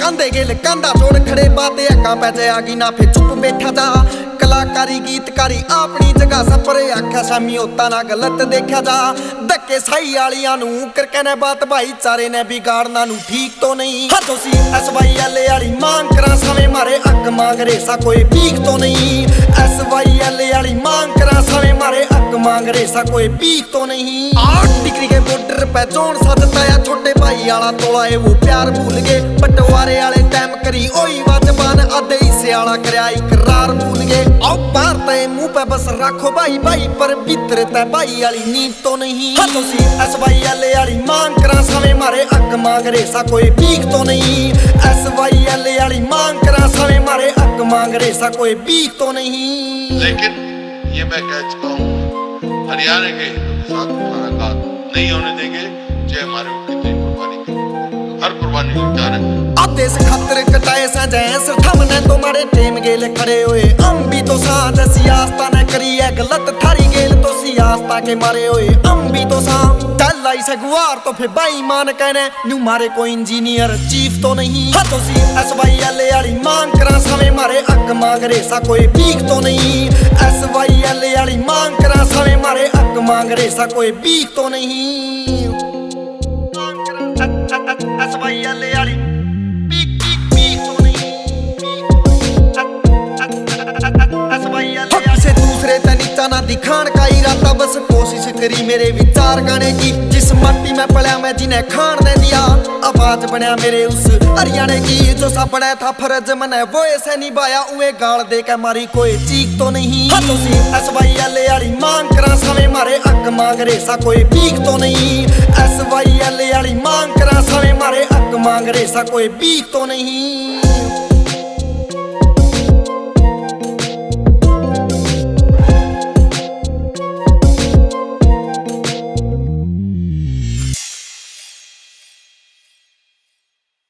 कंधे गेल कंधा जोड़ खड़े बाते अक्का पैसे आ गई ना फिर चुप बैठा जा कलाकारी गीतकारी अपनी जगह सपरे आख्या शामी होता ना गलत देखा जा धक्के सही आलियां नू कर कहने बात भाईचारे ने बिगाड़ना नू ठीक तो नहीं हदों सी SYL वाली मांग करा सावे मारे अक मांग रेसा कोई भीख तो नहीं SYL वाली मांग करा सावे मारे अक मांग रेसा कोई भीख तो नहीं 8 डिग्री के बॉर्डर पे जोन सदता या छोटे भाई वाला तोला है वो प्यार भूल गए बंटवारे वाले टाइम करी ओई वाजबान आधे हिस्से वाला करया इकरार भूल गए आओ बाहर ते मुंह पे बस रखो भाई भाई पर भीतर ते भाई वाली नींद तो नहीं हदों सी SYL वाली मांग करा सावे मारे अक मांग रेसा कोई भीख तो नहीं SYL वाली मांग करा सावे मारे अक मांग रेसा कोई भीख तो नहीं। लेकिन ये मैं कह चुका हूँ, हरियाणा के साथ हमारा नहीं होने देंगे, चाहे हमारे ऊपर कितनी कुर्बानी करें, हर कुर्बानी को जा रहे हैं। आधे से खतर कटाए सजाए सिर थमने तुम्हारे टेम गेल खड़े हुए हम भी तो साथ सियासता ने करी है गलत थारी गेल तो सियासता के मारे हुए हम भी तो साथ चल आई से गुआर तो फिर बेईमान कहने न्यू मारे कोई इंजीनियर चीफ तो नहीं हदों सी SYL वाली मांग करा सावे मारे अक मांग रेसा कोई भीख तो नहीं SYL वाली मांग करा सावे मारे अक मांग रेसा कोई भीख तो नहीं SYL वाली किसे दूसरे ते नीचा ना दिखान का इरादा बस कोशिश करी मेरे विचार गाने की जिस मट्टी में पड़ा मैं जिन्हें खान दे दिया आवाज बनया मेरे उस हरियाणे की जो सपना था फर्ज मैंने वो ऐसे निभाया उए गाल दे के मारी कोई चीख तो नहीं हदों सी SYL वाली मांग करा सावे मारे अक मांग रेसा कोई भीख तो नहीं SYL वाली मांग करा सावे मारे अक मांग रेसा कोई भीख तो नहीं।